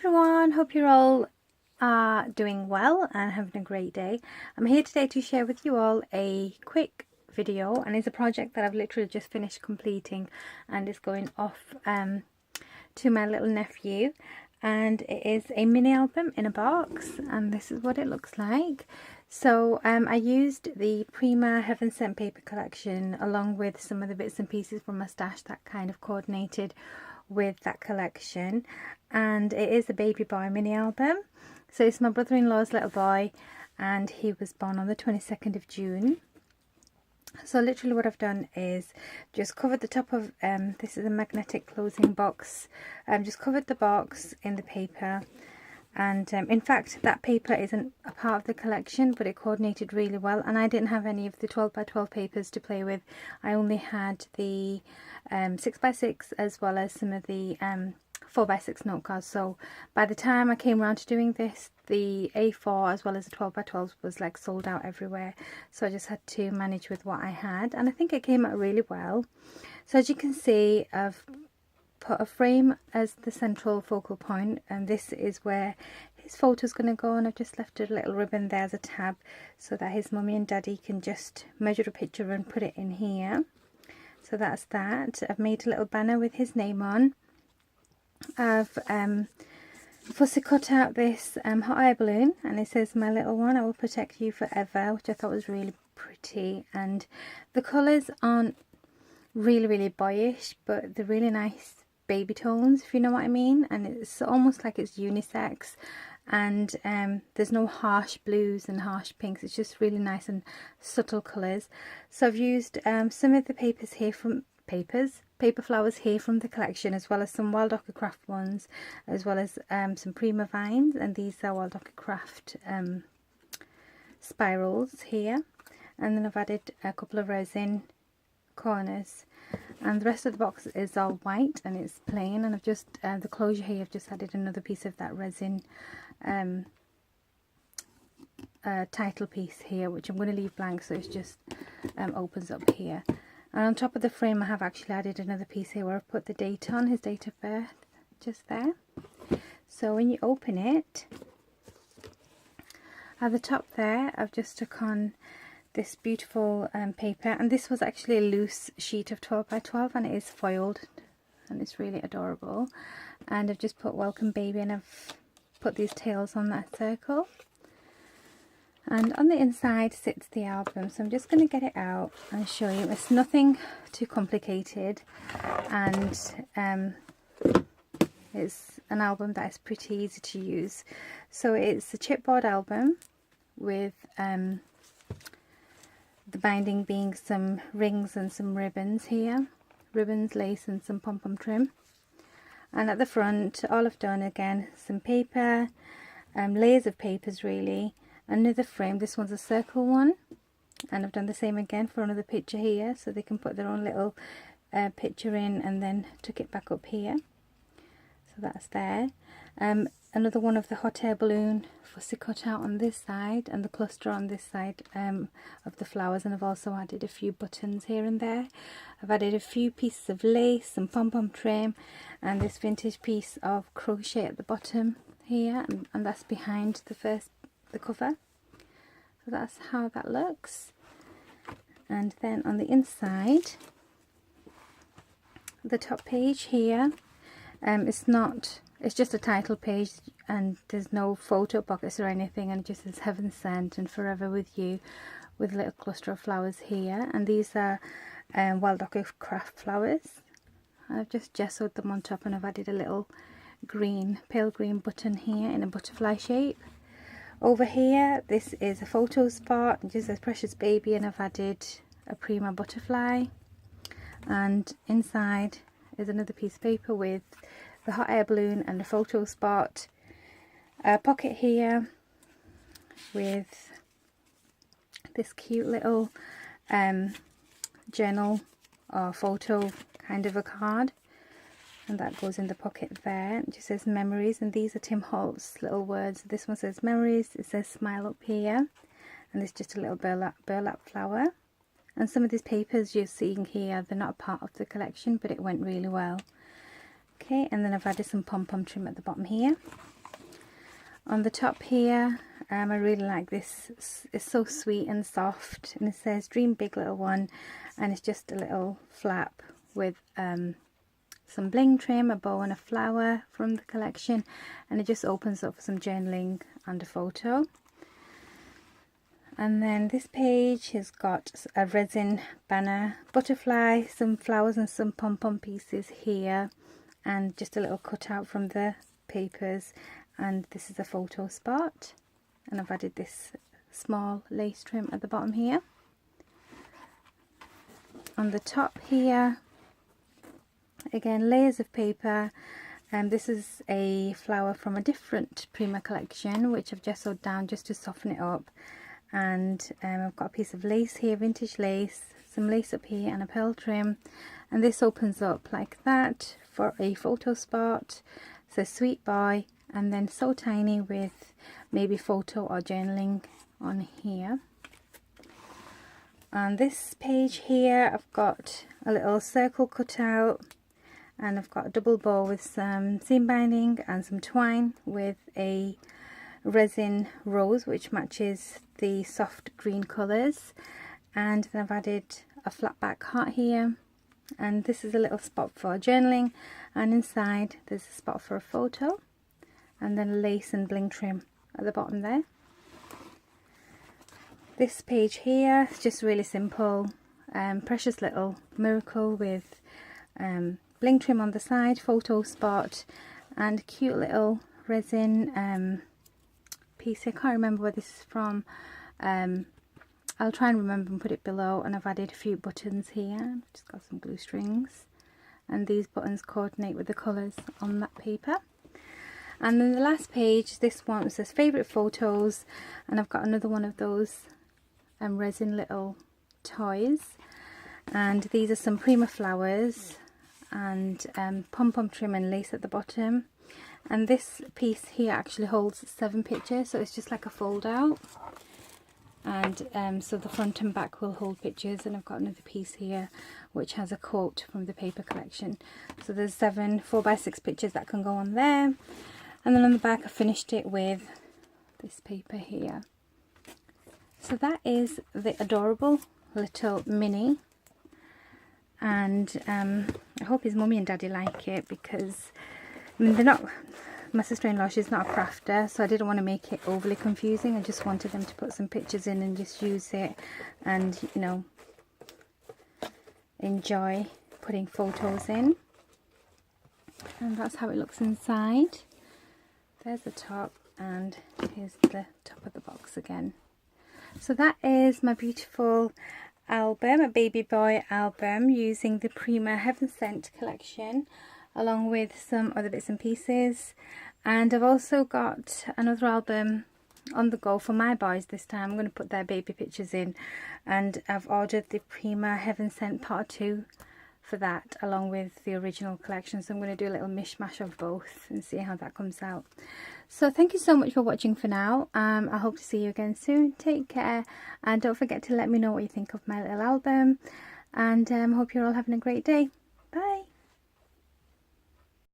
everyone, hope you're all doing well and having a great day. I'm here today to share with you all a quick video, and it's a project that I've literally just finished completing and it's going off to my little nephew, and it is a mini album in a box, and this is what it looks like. So I used the Prima Heaven Sent paper collection along with some of the bits and pieces from my stash that kind of coordinated with that collection, and it is a baby boy mini album. So it's my brother-in-law's little boy, and he was born on the 22nd of June. So literally what I've done is just covered the top of this is a magnetic closing box. Just covered the box in the paper, and in fact that paper isn't a part of the collection, but it coordinated really well, and I didn't have any of the 12x12 papers to play with. I only had the 6x6 as well as some of the 4x6 note cards. So by the time I came around to doing this, the A4 as well as the 12x12 was like sold out everywhere, so I just had to manage with what I had, and I think it came out really well. So as you can see, I've put a frame as the central focal point, and this is where his photo is going to go, and I've just left a little ribbon there as a tab so that his mummy and daddy can just measure a picture and put it in here. So that's that. I've made a little banner with his name on. I've fussy cut out this hot air balloon, and it says, "My little one, I will protect you forever," which I thought was really pretty, and the colours aren't really boyish, but they're really nice baby tones, if you know what I mean, and it's almost like it's unisex, and there's no harsh blues and harsh pinks. It's just really nice and subtle colours. So I've used some of the papers here from paper flowers here from the collection, as well as some Wild Orchid Craft ones, as well as some Prima vines, and these are Wild Orchid Craft spirals here, and then I've added a couple of resin corners, and the rest of the box is all white and it's plain, and I've just the closure here, I've just added another piece of that resin title piece here, which I'm going to leave blank, so it just opens up here. And on top of the frame I have actually added another piece here where I've put the date on, his date of birth, just there. So when you open it, at the top there I've just stuck on this beautiful paper, and this was actually a loose sheet of 12x12, and it is foiled and it's really adorable. And I've just put "Welcome Baby," and I've put these tails on that circle, and on the inside sits the album. So I'm just going to get it out and show you. It's nothing too complicated, and it's an album that is pretty easy to use. So it's a chipboard album with the binding being some rings and some ribbons here, ribbons, lace and some pom-pom trim. And at the front all I've done, again, some paper, layers of papers really, another frame. This one's a circle one, and I've done the same again for another picture here, so they can put their own little picture in and then tuck it back up here. So that's there. Another one of the hot air balloon fussy cut out on this side, and the cluster on this side of the flowers, and I've also added a few buttons here and there. I've added a few pieces of lace, some pom-pom trim, and this vintage piece of crochet at the bottom here, and that's behind the cover. So that's how that looks. And then on the inside, the top page here, it's just a title page, and there's no photo pockets or anything, and it just says "Heaven Sent" and "Forever with You," with a little cluster of flowers here, and these are Wild Orchid Craft flowers. I've just gessoed them on top, and I've added a little green, pale green button here in a butterfly shape. Over here, this is a photo spot, it just says "Precious Baby," and I've added a Prima butterfly, and inside is another piece of paper with the hot air balloon and a photo spot, a pocket here with this cute little journal or photo kind of a card, and that goes in the pocket there. It just says "Memories," and these are Tim Holt's little words. This one says "Memories," it says "Smile" up here, and there's just a little burlap flower. And some of these papers you're seeing here, they're not a part of the collection, but it went really well. Okay, and then I've added some pom-pom trim at the bottom here. On the top here, I really like this. It's so sweet and soft, and it says dream big little one, and it's just a little flap with some bling trim, a bow and a flower from the collection, and it just opens up for some journaling and a photo. And then this page has got a resin banner, butterfly, some flowers and some pom-pom pieces here, and just a little cutout from the papers. And this is a photo spot, and I've added this small lace trim at the bottom here. On the top here, again, layers of paper, and this is a flower from a different Prima collection which I've gessoed down just to soften it up. And I've got a piece of lace here, vintage lace, some lace up here and a pearl trim, and this opens up like that for a photo spot. So sweet boy, and then so tiny with maybe photo or journaling on here. On this page here, I've got a little circle cut out, and I've got a double bow with some seam binding and some twine with a resin rose which matches the soft green colours. And then I've added a flat back heart here, and this is a little spot for journaling, and inside there's a spot for a photo, and then a lace and bling trim at the bottom there. This page here is just really simple, precious little miracle with bling trim on the side, photo spot, and cute little resin piece. I can't remember where this is from. I'll try and remember and put it below. And I've added a few buttons here, just got some glue strings, and these buttons coordinate with the colours on that paper. And then the last page, this one says favourite photos, and I've got another one of those resin little toys, and these are some Prima flowers and pom-pom trim and lace at the bottom. And this piece here actually holds 7 pictures, so it's just like a fold out, and so the front and back will hold pictures. And I've got another piece here which has a quote from the paper collection, so there's 7 4x6 pictures that can go on there. And then on the back I finished it with this paper here. So that is the adorable little mini, and I hope his mummy and daddy like it, because I mean, they're not, my sister-in-law, she's not a crafter, so I didn't want to make it overly confusing. I just wanted them to put some pictures in and just use it, and you know, enjoy putting photos in. And that's how it looks inside. There's the top, and here's the top of the box again. So that is my beautiful album, a baby boy album using the Prima Heaven Sent collection, along with some other bits and pieces. And I've also got another album on the go for my boys this time. I'm going to put their baby pictures in, and I've ordered the Prima Heaven Sent Part 2 for that, along with the original collection. So I'm going to do a little mishmash of both and see how that comes out. So thank you so much for watching for now. I hope to see you again soon. Take care, and don't forget to let me know what you think of my little album, and hope you're all having a great day.